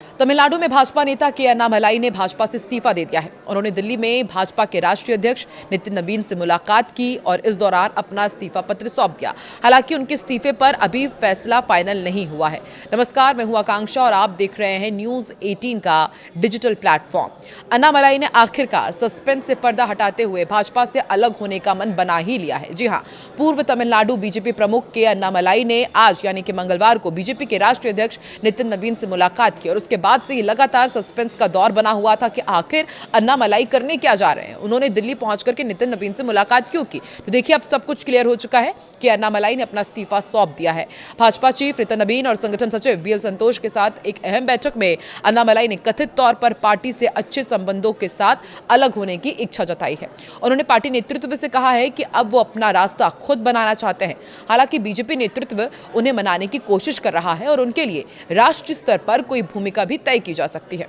तमिलनाडु में भाजपा नेता के अन्नामलाई ने भाजपा से इस्तीफा दे दिया है। उन्होंने दिल्ली में भाजपा के राष्ट्रीय अध्यक्ष नितिन नबीन से मुलाकात की और इस दौरान अपना इस्तीफा पत्र सौंप दिया। हालांकि उनके इस्तीफे पर अभी फैसला फाइनल नहीं हुआ है। नमस्कार, मैं हूं आकांक्षा और आप देख रहे हैं न्यूज 18 का डिजिटल प्लेटफॉर्म। अन्नामलाई ने आखिरकार सस्पेंस से पर्दा हटाते हुए भाजपा से अलग होने का मन बना ही लिया है। जी हां, पूर्व तमिलनाडु बीजेपी प्रमुख के अन्नामलाई ने आज यानी कि मंगलवार को बीजेपी के राष्ट्रीय अध्यक्ष नितिन नबीन से मुलाकात की और उसके बाद से ही लगातार सस्पेंस का दौर बना हुआ था कि आखिर अन्नामलाई करने क्या जा रहे हैं। उन्होंने दिल्ली पहुंच करके नितिन नबीन से मुलाकात क्यों की, तो देखिए अब सब कुछ क्लियर हो चुका है कि अन्नामलाई ने अपना इस्तीफा सौंप दिया है। भाजपा चीफ नितिन नबीन और संगठन सचिव बीएल संतोष के साथ एक अहम बैठक में अन्नामलाई ने कथित तौर पर पार्टी से अच्छे संबंधों के साथ अलग होने की इच्छा जताई है। उन्होंने पार्टी नेतृत्व से कहा है कि अब वो अपना रास्ता खुद बनाना चाहते हैं। हालांकि बीजेपी नेतृत्व उन्हें मनाने की कोशिश कर रहा है और उनके लिए राष्ट्रीय स्तर पर कोई भूमिका भी तय की जा सकती है।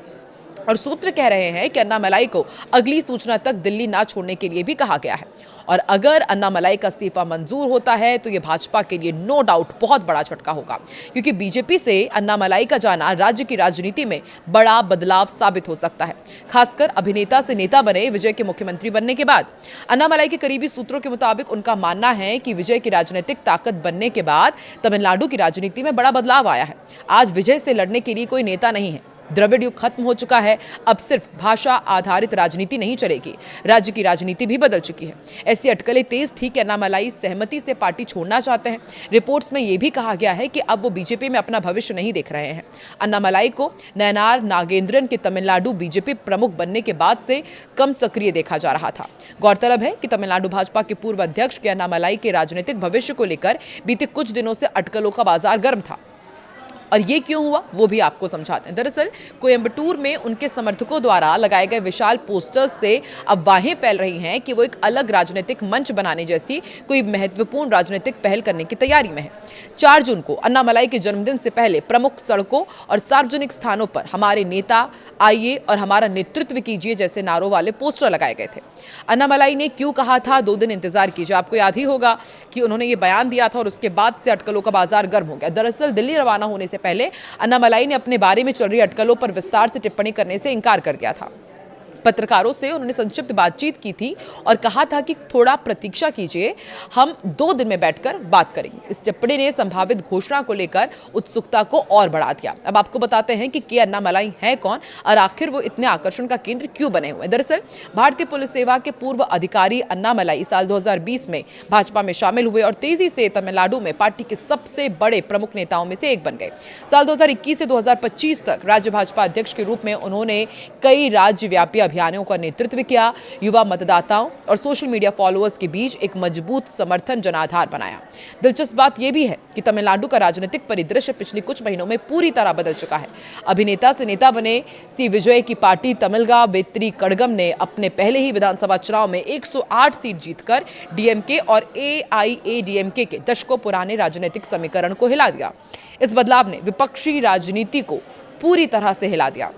और सूत्र कह रहे हैं कि अन्नामलाई को अगली सूचना तक दिल्ली ना छोड़ने के लिए भी कहा गया है। और अगर अन्नामलाई का इस्तीफा मंजूर होता है तो यह भाजपा के लिए नो डाउट बहुत बड़ा झटका होगा, क्योंकि बीजेपी से अन्नामलाई का जाना राज्य की राजनीति में बड़ा बदलाव साबित हो सकता है, खासकर अभिनेता से नेता बने विजय के मुख्यमंत्री बनने के बाद। अन्नामलाई के करीबी सूत्रों के मुताबिक उनका मानना है कि विजय की राजनीतिक ताकत बनने के बाद तमिलनाडु की राजनीति में बड़ा बदलाव आया है। आज विजय से लड़ने के लिए कोई नेता नहीं है। द्रविड़ युग खत्म हो चुका है। अब सिर्फ भाषा आधारित राजनीति नहीं चलेगी, राज्य की राजनीति भी बदल चुकी है। ऐसी अटकलें तेज थी कि अन्नामलाई सहमति से पार्टी छोड़ना चाहते हैं। रिपोर्ट्स में यह भी कहा गया है कि अब वो बीजेपी में अपना भविष्य नहीं देख रहे हैं। अन्नामलाई को नयनार नागेंद्रन के तमिलनाडु बीजेपी प्रमुख बनने के बाद से कम सक्रिय देखा जा रहा था। गौरतलब है कि तमिलनाडु भाजपा के पूर्व अध्यक्ष के अन्नामलाई के राजनीतिक भविष्य को लेकर बीते कुछ दिनों से अटकलों का बाजार गर्म था। और ये क्यों हुआ वो भी आपको समझाते हैं। दरअसल कोयंबटूर में उनके समर्थकों द्वारा लगाए गए विशाल पोस्टर्स से अफवाहें फैल रही हैं कि वो एक अलग राजनीतिक मंच बनाने जैसी कोई महत्वपूर्ण राजनीतिक पहल करने की तैयारी में है। 4 जून को अन्नामलाई के जन्मदिन से पहले प्रमुख सड़कों और सार्वजनिक स्थानों पर हमारे नेता आइए और हमारा नेतृत्व कीजिए जैसे नारों वाले पोस्टर लगाए गए थे। अन्नामलाई ने क्यों कहा था 2 दिन इंतजार कीजिए, आपको याद ही होगा कि उन्होंने ये बयान दिया था और उसके बाद से अटकलों का बाजार गर्म हो गया। दरअसल दिल्ली रवाना होने से पहले अन्नामलाई ने अपने बारे में चल रही अटकलों पर विस्तार से टिप्पणी करने से इनकार कर दिया था। पत्रकारों से उन्होंने संक्षिप्त बातचीत की थी और कहा था कि थोड़ा प्रतीक्षा कीजिए, हम 2 दिन में बैठकर बात करेंगे। इस टिप्पणी ने संभावित घोषणा को लेकर उत्सुकता को और बढ़ा दिया। अब आपको बताते हैं कि के अन्नामलाई हैं कौन और आखिर वो इतने आकर्षण का केंद्र क्यों बने हुए। दरअसल भारतीय पुलिस सेवा के पूर्व अधिकारी अन्नामलाई साल 2020 में भाजपा में शामिल हुए और तेजी से तमिलनाडु में पार्टी के सबसे बड़े प्रमुख नेताओं में से एक बन गए। साल 2021 से 2025 तक राज्य भाजपा अध्यक्ष के रूप में उन्होंने कई राज्यव्यापी अभियानों का नेतृत्व किया, युवा मतदाताओं और सोशल मीडिया फॉलोअर्स के बीच एक मजबूत समर्थन जनाधार बनाया। दिलचस्प बात यह भी है कि तमिलनाडु का राजनीतिक परिदृश्य पिछले कुछ महीनों में पूरी तरह बदल चुका है। अभिनेता से नेता बने सी विजय की पार्टी तमिलगा वेत्री कड़गम ने अपने पहले ही विधानसभा चुनाव में 108 सीट जीतकर डीएमके और एआईएडीएमके के दशकों पुराने राजनीतिक समीकरण को हिला दिया। इस बदलाव ने विपक्षी राजनीति को पूरी तरह से हिला दिया,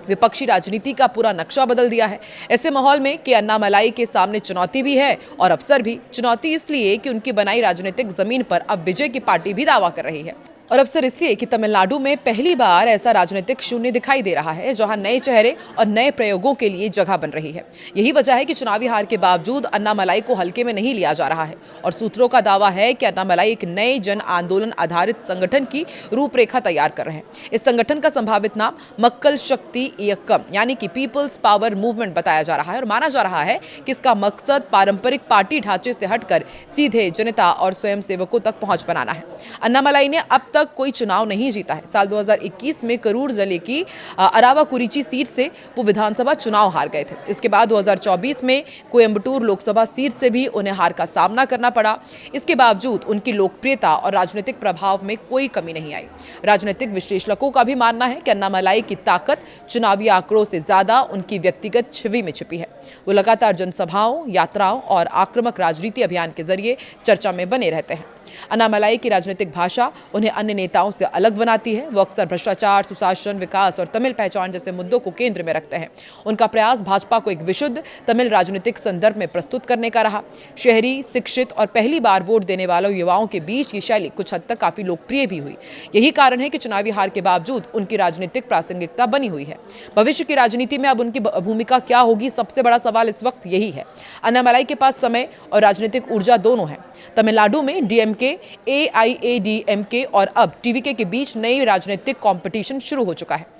विपक्षी राजनीति का पूरा नक्शा बदल दिया है। ऐसे माहौल में कि अन्नामलाई के सामने चुनौती भी है और अवसर भी। चुनौती इसलिए कि उनकी बनाई राजनीतिक जमीन पर अब विजय की पार्टी भी दावा कर रही है, और अवसर इसलिए कि तमिलनाडु में पहली बार ऐसा राजनीतिक शून्य दिखाई दे रहा है जहां नए चेहरे और नए प्रयोगों के लिए जगह बन रही है। यही वजह है कि चुनावी हार के बावजूद अन्नामलाई को हल्के में नहीं लिया जा रहा है और सूत्रों का दावा है कि अन्नामलाई एक नए जन आंदोलन आधारित संगठन की रूपरेखा तैयार कर रहे हैं। इस संगठन का संभावित नाम मक्कल शक्ति इयक्कम यानी कि पीपल्स पावर मूवमेंट बताया जा रहा है और माना जा रहा है कि इसका मकसद पारंपरिक पार्टी ढांचे से हटकर सीधे जनता और स्वयंसेवकों तक पहुंच बनाना है। अन्नामलाई ने अब तक कोई चुनाव नहीं जीता है। साल 2021 में करूर जिले की अरावाकुरिची सीट से वो विधानसभा चुनाव हार गए थे। इसके बाद 2024 में कोयंबटूर लोकसभा सीट से भी उन्हें हार का सामना करना पड़ा। इसके बावजूद उनकी लोकप्रियता और राजनीतिक प्रभाव में कोई कमी नहीं आई। राजनीतिक विश्लेषकों का भी मानना है कि अन्नामलाई की ताकत चुनावी आंकड़ों से ज्यादा उनकी व्यक्तिगत छवि में छिपी है। वो लगातार जनसभाओं, यात्राओं और आक्रामक राजनीति अभियान के जरिए चर्चा में बने रहते हैं। अन्नामलाई की राजनीतिक भाषा उन्हें अन्य नेताओं से अलग बनाती है। वो अक्सर भ्रष्टाचार, सुशासन, विकास और तमिल पहचान जैसे मुद्दों को केंद्र में रखते हैं। उनका प्रयास भाजपा को एक विशुद्ध तमिल राजनीतिक संदर्भ में प्रस्तुत करने का रहा। शहरी, शिक्षित और पहली बार वोट देने वालों युवाओं के बीच ये शैली कुछ हद तक काफी लोकप्रिय भी हुई। यही कारण है कि चुनावी हार के बावजूद उनकी राजनीतिक प्रासंगिकता बनी हुई है। भविष्य की राजनीति में अब उनकी भूमिका क्या होगी, सबसे बड़ा सवाल इस वक्त यही है। अन्नामलाई के पास समय और राजनीतिक ऊर्जा दोनों है। तमिलनाडु में डीएमके, एआईएडीएमके और अब टीवीके के बीच नई राजनीतिक कंपटीशन शुरू हो चुका है।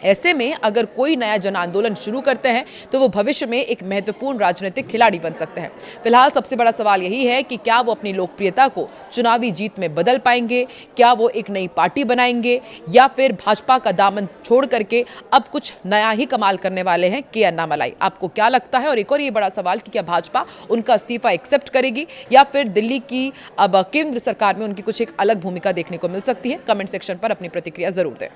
ऐसे में अगर कोई नया जन आंदोलन शुरू करते हैं तो वो भविष्य में एक महत्वपूर्ण राजनीतिक खिलाड़ी बन सकते हैं। फिलहाल सबसे बड़ा सवाल यही है कि क्या वो अपनी लोकप्रियता को चुनावी जीत में बदल पाएंगे, क्या वो एक नई पार्टी बनाएंगे या फिर भाजपा का दामन छोड़ करके अब कुछ नया ही कमाल करने वाले हैं के अन्नामलाई। आपको क्या लगता है? और एक और ये बड़ा सवाल कि क्या भाजपा उनका इस्तीफा एक्सेप्ट करेगी या फिर दिल्ली की अब केंद्र सरकार में उनकी कुछ एक अलग भूमिका देखने को मिल सकती है? कमेंट सेक्शन पर अपनी प्रतिक्रिया जरूर दें।